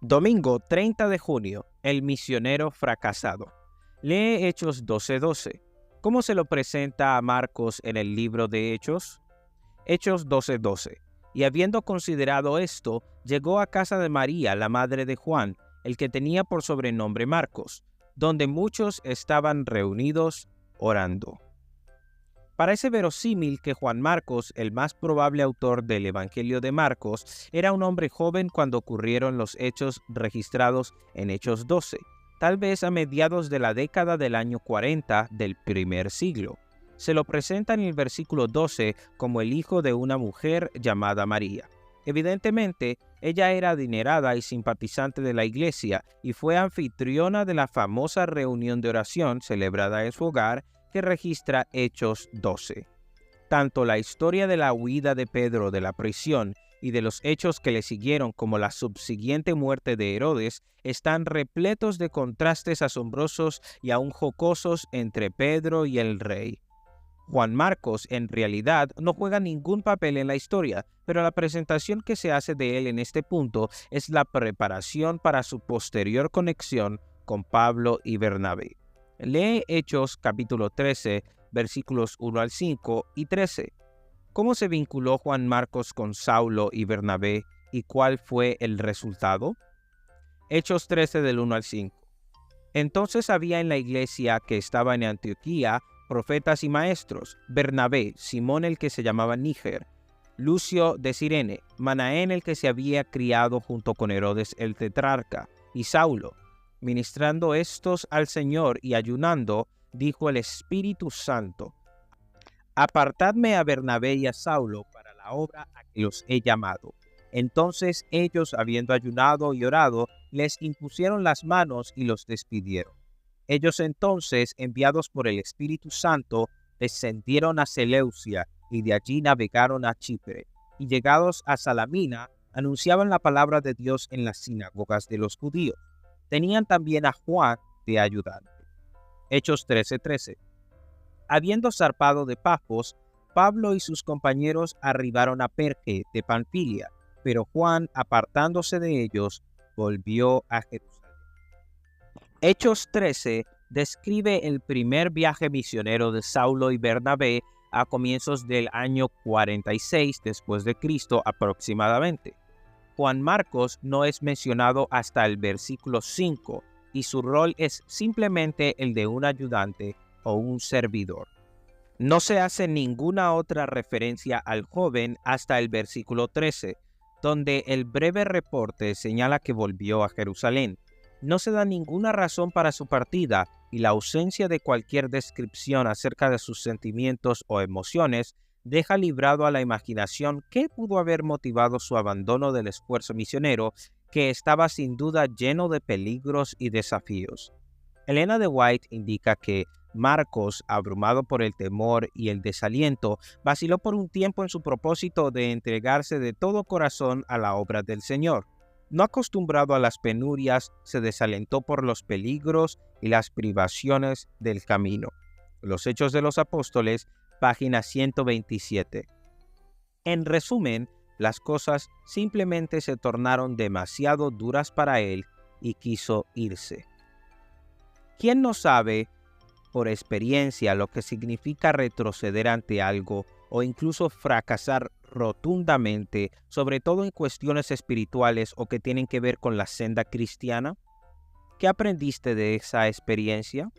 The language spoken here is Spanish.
Domingo 30 de junio, el misionero fracasado. Lee Hechos 12:12. ¿Cómo se lo presenta a Marcos en el libro de Hechos? Hechos 12:12. Y habiendo considerado esto, llegó a casa de María, la madre de Juan, el que tenía por sobrenombre Marcos, donde muchos estaban reunidos orando. Parece verosímil que Juan Marcos, el más probable autor del Evangelio de Marcos, era un hombre joven cuando ocurrieron los hechos registrados en Hechos 12, tal vez a mediados de la década del año 40 del primer siglo. Se lo presenta en el versículo 12 como el hijo de una mujer llamada María. Evidentemente, ella era adinerada y simpatizante de la iglesia y fue anfitriona de la famosa reunión de oración celebrada en su hogar que registra Hechos 12. Tanto la historia de la huida de Pedro de la prisión y de los hechos que le siguieron como la subsiguiente muerte de Herodes están repletos de contrastes asombrosos y aún jocosos entre Pedro y el rey. Juan Marcos en realidad no juega ningún papel en la historia, pero la presentación que se hace de él en este punto es la preparación para su posterior conexión con Pablo y Bernabé. Lee Hechos capítulo 13, versículos 1 al 5 y 13. ¿Cómo se vinculó Juan Marcos con Saulo y Bernabé y cuál fue el resultado? Hechos 13 del 1 al 5. Entonces había en la iglesia que estaba en Antioquía profetas y maestros: Bernabé, Simón el que se llamaba Níger, Lucio de Cirene, Manaén el que se había criado junto con Herodes el tetrarca, y Saulo. Ministrando estos al Señor y ayunando, dijo el Espíritu Santo: Apartadme a Bernabé y a Saulo para la obra a que los he llamado. Entonces ellos, habiendo ayunado y orado, les impusieron las manos y los despidieron. Ellos entonces, enviados por el Espíritu Santo, descendieron a Seleucia y de allí navegaron a Chipre, y llegados a Salamina, anunciaban la palabra de Dios en las sinagogas de los judíos. Tenían también a Juan de ayudante. Hechos 13:13. Habiendo zarpado de Pafos, Pablo y sus compañeros arribaron a Perge de Panfilia, pero Juan, apartándose de ellos, volvió a Jerusalén. Hechos 13 describe el primer viaje misionero de Saulo y Bernabé a comienzos del año 46 después de Cristo aproximadamente. Juan Marcos no es mencionado hasta el versículo 5 y su rol es simplemente el de un ayudante o un servidor. No se hace ninguna otra referencia al joven hasta el versículo 13, donde el breve reporte señala que volvió a Jerusalén. No se da ninguna razón para su partida y la ausencia de cualquier descripción acerca de sus sentimientos o emociones deja librado a la imaginación qué pudo haber motivado su abandono del esfuerzo misionero, que estaba sin duda lleno de peligros y desafíos. Elena de White indica que Marcos, abrumado por el temor y el desaliento, vaciló por un tiempo en su propósito de entregarse de todo corazón a la obra del Señor. No acostumbrado a las penurias, se desalentó por los peligros y las privaciones del camino. Los Hechos de los Apóstoles, página 127. En resumen, las cosas simplemente se tornaron demasiado duras para él y quiso irse. ¿Quién no sabe por experiencia lo que significa retroceder ante algo o incluso fracasar rotundamente, sobre todo en cuestiones espirituales o que tienen que ver con la senda cristiana? ¿Qué aprendiste de esa experiencia?